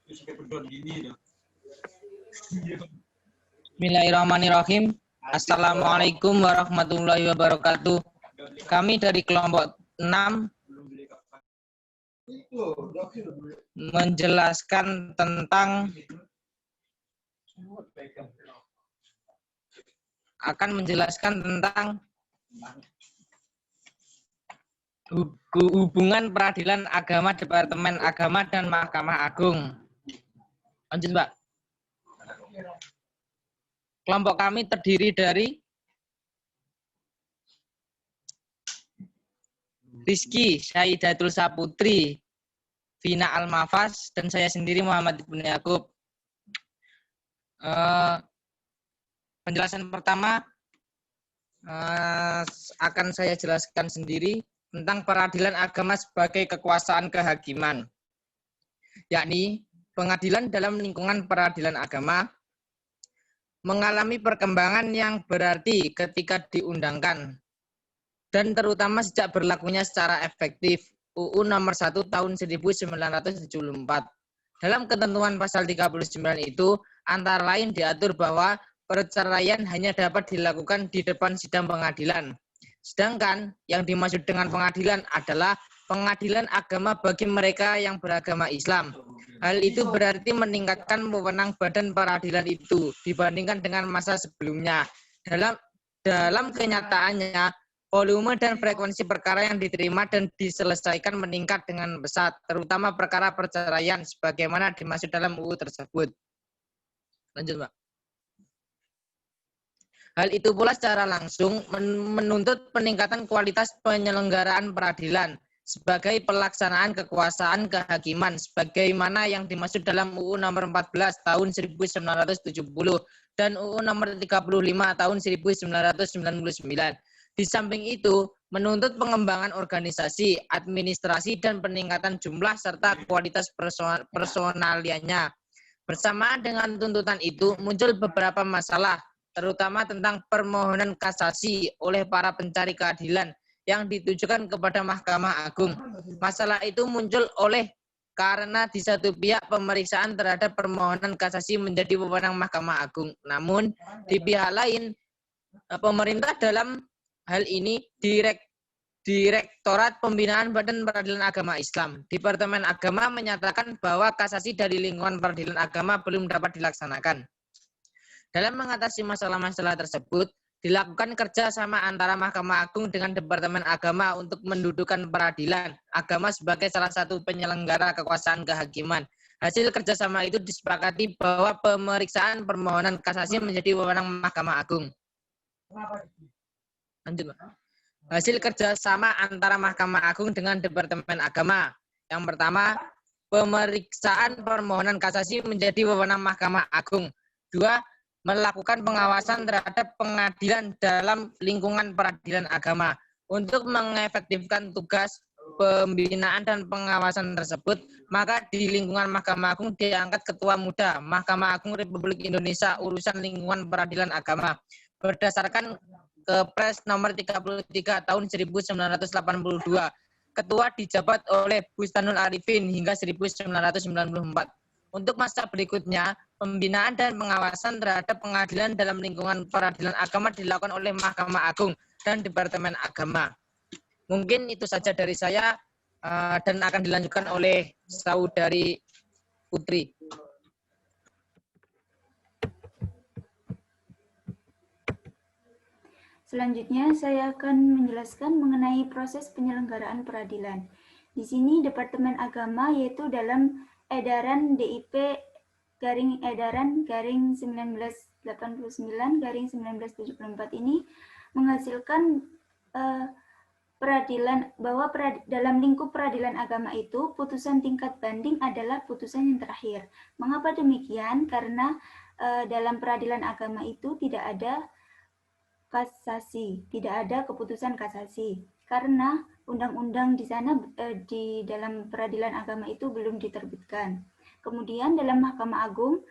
Bismillahirrahmanirrahim. Assalamualaikum warahmatullahi wabarakatuh. Kami dari kelompok 6 menjelaskan tentang hubungan peradilan agama, Departemen Agama, dan Mahkamah Agung. Lanjut, Mbak. Kelompok kami terdiri dari Rizky Syaidatul Saputri, Vina Almafas, dan saya sendiri Muhammad Ibnu Yakub. Penjelasan pertama akan saya jelaskan sendiri tentang peradilan agama sebagai kekuasaan kehakiman, yakni pengadilan dalam lingkungan peradilan agama mengalami perkembangan yang berarti ketika diundangkan dan terutama sejak berlakunya secara efektif UU Nomor 1 Tahun 1974. Dalam ketentuan pasal 39 itu antara lain diatur bahwa perceraian hanya dapat dilakukan di depan sidang pengadilan. Sedangkan yang dimaksud dengan pengadilan adalah pengadilan agama bagi mereka yang beragama Islam. Hal itu berarti meningkatkan wewenang badan peradilan itu dibandingkan dengan masa sebelumnya. Dalam kenyataannya, volume dan frekuensi perkara yang diterima dan diselesaikan meningkat dengan pesat, terutama perkara perceraian sebagaimana dimaksud dalam UU tersebut. Lanjut, Mbak. Hal itu pula secara langsung menuntut peningkatan kualitas penyelenggaraan peradilan sebagai pelaksanaan kekuasaan kehakiman sebagaimana yang dimaksud dalam UU Nomor 14 Tahun 1970 dan UU Nomor 35 Tahun 1999. Di samping itu, menuntut pengembangan organisasi, administrasi, dan peningkatan jumlah serta kualitas personaliannya. Bersamaan dengan tuntutan itu, muncul beberapa masalah, terutama tentang permohonan kasasi oleh para pencari keadilan yang ditujukan kepada Mahkamah Agung. Masalah itu muncul karena di satu pihak pemeriksaan terhadap permohonan kasasi menjadi wewenang Mahkamah Agung. Namun, di pihak lain, pemerintah dalam hal ini Direktorat Pembinaan Badan Peradilan Agama Islam, Departemen Agama menyatakan bahwa kasasi dari lingkungan peradilan agama belum dapat dilaksanakan. Dalam mengatasi masalah-masalah tersebut, dilakukan kerjasama antara Mahkamah Agung dengan Departemen Agama untuk mendudukan peradilan agama sebagai salah satu penyelenggara kekuasaan kehakiman. Hasil kerjasama itu disepakati bahwa pemeriksaan permohonan kasasi menjadi wewenang Mahkamah Agung. Lanjut, Pak. Hasil kerjasama antara Mahkamah Agung dengan Departemen Agama. Yang pertama, pemeriksaan permohonan kasasi menjadi wewenang Mahkamah Agung. 2. Melakukan pengawasan terhadap pengadilan dalam lingkungan peradilan agama. Untuk mengefektifkan tugas pembinaan dan pengawasan tersebut, maka di lingkungan Mahkamah Agung diangkat Ketua Muda Mahkamah Agung Republik Indonesia urusan lingkungan peradilan agama. Berdasarkan Kepres nomor 33 tahun 1982. Ketua dijabat oleh Bustanul Arifin hingga 1994. Untuk masa berikutnya, pembinaan dan pengawasan terhadap pengadilan dalam lingkungan peradilan agama dilakukan oleh Mahkamah Agung dan Departemen Agama. Mungkin itu saja dari saya dan akan dilanjutkan oleh Saudari Putri. Selanjutnya, saya akan menjelaskan mengenai proses penyelenggaraan peradilan. Di sini, Departemen Agama, yaitu dalam edaran DIP /edaran /1989/1974 ini menghasilkan dalam lingkup peradilan agama itu, putusan tingkat banding adalah putusan yang terakhir. Mengapa demikian? Karena dalam peradilan agama itu tidak ada kasasi, tidak ada keputusan kasasi, karena undang-undang di sana di dalam peradilan agama itu belum diterbitkan. Kemudian dalam Mahkamah Agung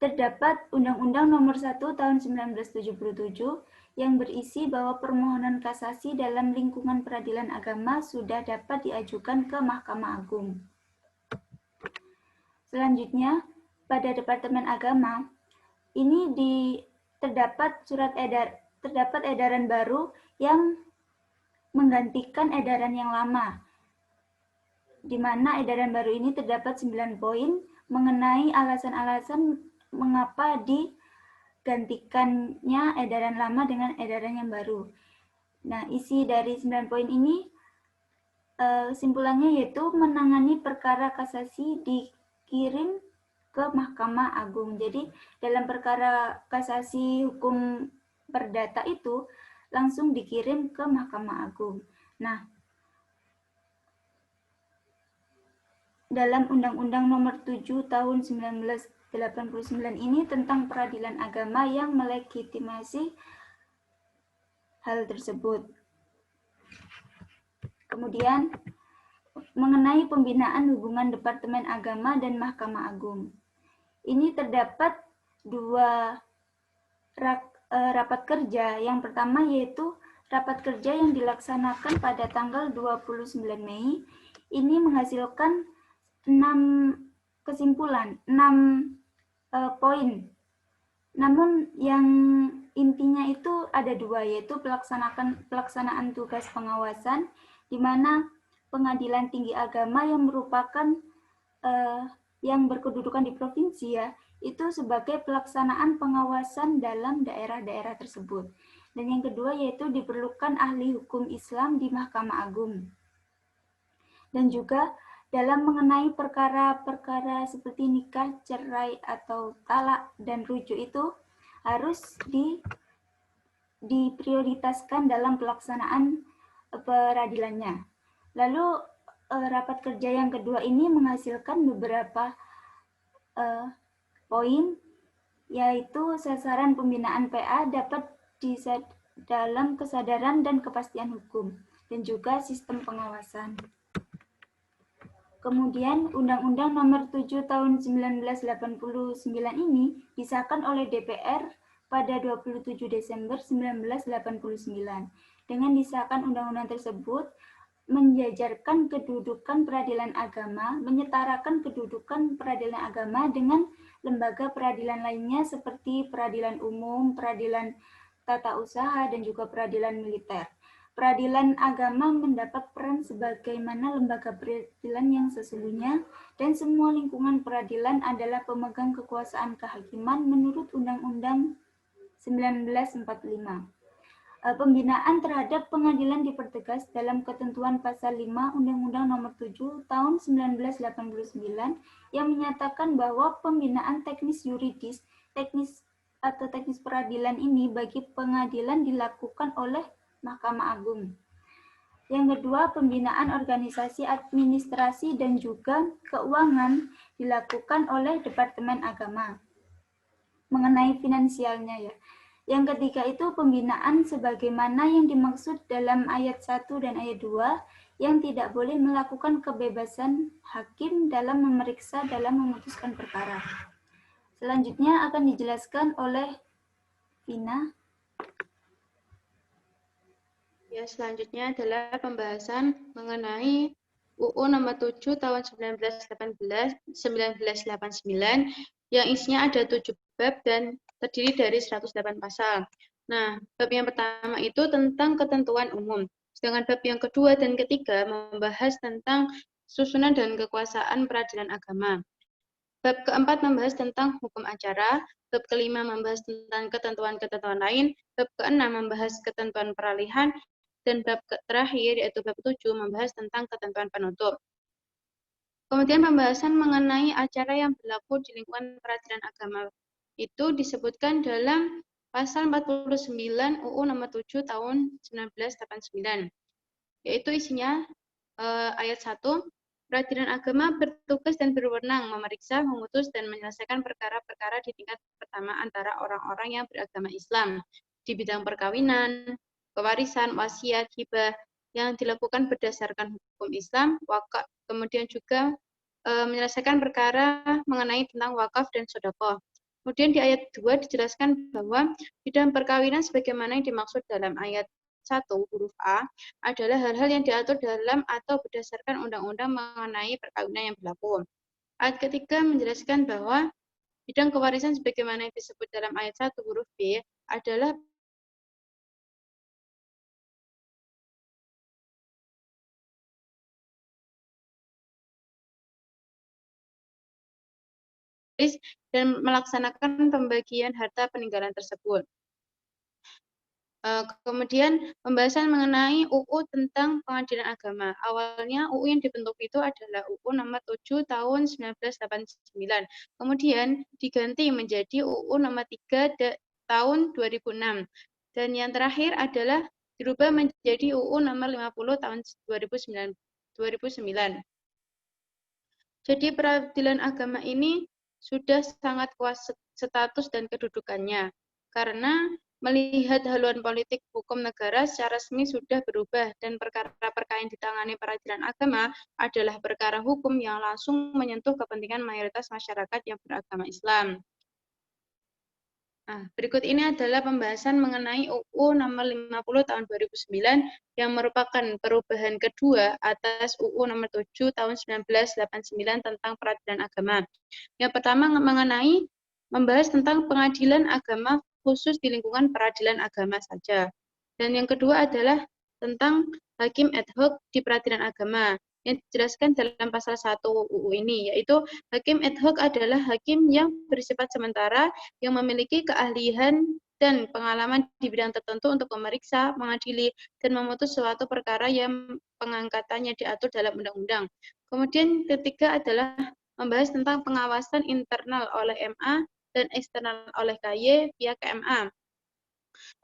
terdapat Undang-Undang Nomor 1 Tahun 1977 yang berisi bahwa permohonan kasasi dalam lingkungan peradilan agama sudah dapat diajukan ke Mahkamah Agung. Selanjutnya, pada Departemen Agama, ini terdapat edaran baru yang menggantikan edaran yang lama, di mana edaran baru ini terdapat 9 poin mengenai alasan-alasan mengapa digantikannya edaran lama dengan edaran yang baru. Nah, isi dari 9 poin ini simpulannya yaitu menangani perkara kasasi dikirim ke Mahkamah Agung. Jadi dalam perkara kasasi hukum perdata itu langsung dikirim ke Mahkamah Agung. Nah, dalam Undang-Undang Nomor 7 Tahun 1989 ini tentang peradilan agama yang melegitimasi hal tersebut. Kemudian mengenai pembinaan hubungan Departemen Agama dan Mahkamah Agung. Ini terdapat 2 rapat kerja. Yang pertama yaitu rapat kerja yang dilaksanakan pada tanggal 29 Mei. Ini menghasilkan 6 kesimpulan, 6 poin. Namun yang intinya itu ada 2, yaitu pelaksanaan tugas pengawasan, di mana Pengadilan Tinggi Agama yang merupakan yang berkedudukan di provinsi ya, itu sebagai pelaksanaan pengawasan dalam daerah-daerah tersebut. Dan yang kedua yaitu diperlukan ahli hukum Islam di Mahkamah Agung. Dan juga dalam mengenai perkara-perkara seperti nikah, cerai, atau talak dan rujuk itu harus diprioritaskan dalam pelaksanaan peradilannya. Lalu rapat kerja yang kedua ini menghasilkan beberapa poin, yaitu sasaran pembinaan PA dapat dalam kesadaran dan kepastian hukum, dan juga sistem pengawasan. Kemudian Undang-Undang Nomor 7 Tahun 1989 ini disahkan oleh DPR pada 27 Desember 1989. Dengan disahkan undang-undang tersebut, menjajarkan kedudukan peradilan agama, menyetarakan kedudukan peradilan agama dengan lembaga peradilan lainnya seperti peradilan umum, peradilan tata usaha, dan juga peradilan militer. Peradilan agama mendapat peran sebagaimana lembaga peradilan yang sesungguhnya, dan semua lingkungan peradilan adalah pemegang kekuasaan kehakiman menurut Undang-Undang 1945. Pembinaan terhadap pengadilan dipertegas dalam ketentuan pasal 5 Undang-Undang Nomor 7 Tahun 1989 yang menyatakan bahwa pembinaan teknis yuridis, teknis peradilan ini bagi pengadilan dilakukan oleh Mahkamah Agung. Yang kedua, pembinaan organisasi administrasi dan juga keuangan dilakukan oleh Departemen Agama. Mengenai finansialnya ya. Yang ketiga itu pembinaan sebagaimana yang dimaksud dalam ayat 1 dan ayat 2 yang tidak boleh melakukan kebebasan hakim dalam memeriksa dalam memutuskan perkara. Selanjutnya akan dijelaskan oleh Vina. Ya, selanjutnya adalah pembahasan mengenai UU Nomor 7 Tahun 1989 yang isinya ada 7 bab dan terdiri dari 108 pasal. Nah, bab yang pertama itu tentang ketentuan umum. Sedangkan bab yang kedua dan ketiga membahas tentang susunan dan kekuasaan peradilan agama. Bab keempat membahas tentang hukum acara. Bab kelima membahas tentang ketentuan-ketentuan lain. Bab keenam membahas ketentuan peralihan. Dan bab terakhir, yaitu bab 7, membahas tentang ketentuan penutup. Kemudian pembahasan mengenai acara yang berlaku di lingkungan peradilan agama itu disebutkan dalam pasal 49 UU Nomor 7 Tahun 1989, yaitu isinya ayat 1, peradilan agama bertugas dan berwenang memeriksa, memutus, dan menyelesaikan perkara-perkara di tingkat pertama antara orang-orang yang beragama Islam di bidang perkawinan, pewarisan, wasiat, hibah yang dilakukan berdasarkan hukum Islam, wakaf, kemudian juga menyelesaikan perkara mengenai tentang wakaf dan sedekah. Kemudian di ayat 2 dijelaskan bahwa bidang perkawinan sebagaimana yang dimaksud dalam ayat 1 huruf A adalah hal-hal yang diatur dalam atau berdasarkan undang-undang mengenai perkawinan yang berlaku. Ayat ketiga menjelaskan bahwa bidang kewarisan sebagaimana yang disebut dalam ayat 1 huruf B adalah dan melaksanakan pembagian harta peninggalan tersebut. Kemudian pembahasan mengenai UU tentang pengadilan agama. Awalnya UU yang dibentuk itu adalah UU nomor 7 tahun 1989. Kemudian diganti menjadi UU nomor 3 tahun 2006. Dan yang terakhir adalah dirubah menjadi UU nomor 50 tahun 2009. Jadi peradilan agama ini sudah sangat kuat status dan kedudukannya. Karena melihat haluan politik hukum negara secara resmi sudah berubah dan perkara-perkara yang ditangani peradilan agama adalah perkara hukum yang langsung menyentuh kepentingan mayoritas masyarakat yang beragama Islam. Nah, berikut ini adalah pembahasan mengenai UU nomor 50 tahun 2009 yang merupakan perubahan kedua atas UU nomor 7 tahun 1989 tentang peradilan agama. Yang pertama mengenai membahas tentang pengadilan agama khusus di lingkungan peradilan agama saja. Dan yang kedua adalah tentang hakim ad hoc di peradilan agama yang dijelaskan dalam pasal 1 UU ini, yaitu hakim ad hoc adalah hakim yang bersifat sementara yang memiliki keahlian dan pengalaman di bidang tertentu untuk memeriksa, mengadili, dan memutus suatu perkara yang pengangkatannya diatur dalam undang-undang. Kemudian ketiga adalah membahas tentang pengawasan internal oleh MA dan eksternal oleh KY via KMA.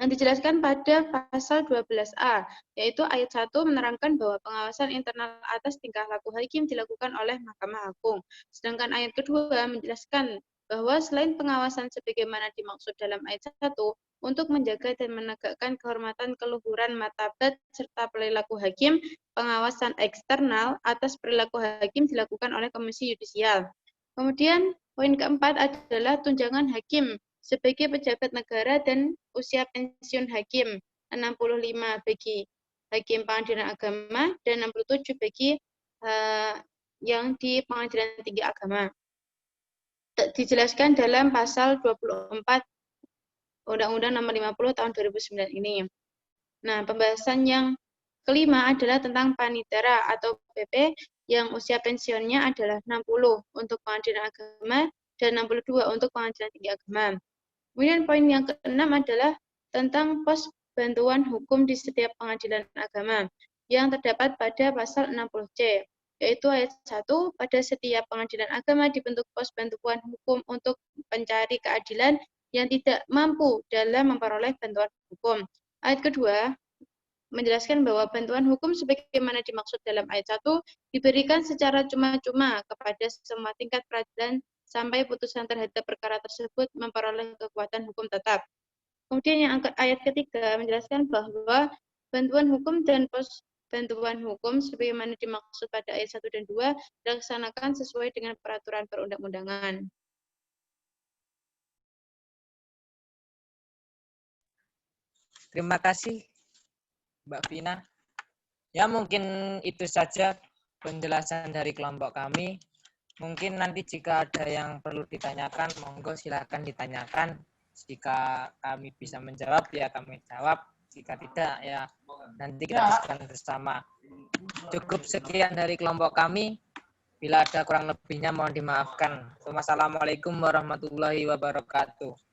Yang dijelaskan pada pasal 12A, yaitu ayat 1 menerangkan bahwa pengawasan internal atas tingkah laku hakim dilakukan oleh Mahkamah Agung. Sedangkan ayat kedua menjelaskan bahwa selain pengawasan sebagaimana dimaksud dalam ayat 1, untuk menjaga dan menegakkan kehormatan, keluhuran, martabat, serta perilaku hakim, pengawasan eksternal atas perilaku hakim dilakukan oleh Komisi Yudisial. Kemudian, poin keempat adalah tunjangan hakim sebagai pejabat negara dan usia pensiun hakim 65 bagi hakim pengadilan agama dan 67 bagi yang di pengadilan tinggi agama. Dijelaskan dalam pasal 24 Undang-Undang Nomor 50 Tahun 2009 ini. Nah, pembahasan yang kelima adalah tentang panitera atau PP yang usia pensiunnya adalah 60 untuk pengadilan agama dan 62 untuk pengadilan tinggi agama. Kemudian poin yang keenam adalah tentang pos bantuan hukum di setiap pengadilan agama yang terdapat pada pasal 60C, yaitu ayat 1, pada setiap pengadilan agama dibentuk pos bantuan hukum untuk pencari keadilan yang tidak mampu dalam memperoleh bantuan hukum. Ayat kedua menjelaskan bahwa bantuan hukum sebagaimana dimaksud dalam ayat 1 diberikan secara cuma-cuma kepada semua tingkat peradilan sampai putusan terhadap perkara tersebut memperoleh kekuatan hukum tetap. Kemudian yang ayat ketiga menjelaskan bahwa bantuan hukum dan pos bantuan hukum sebagaimana dimaksud pada ayat 1 dan 2 dilaksanakan sesuai dengan peraturan perundang-undangan. Terima kasih, Mbak Vina. Ya, mungkin itu saja penjelasan dari kelompok kami. Mungkin nanti jika ada yang perlu ditanyakan, monggo silakan ditanyakan. Jika kami bisa menjawab, ya kami jawab. Jika tidak, ya nanti kita diskusikan bersama. Cukup sekian dari kelompok kami. Bila ada kurang lebihnya, mohon dimaafkan. Wassalamualaikum warahmatullahi wabarakatuh.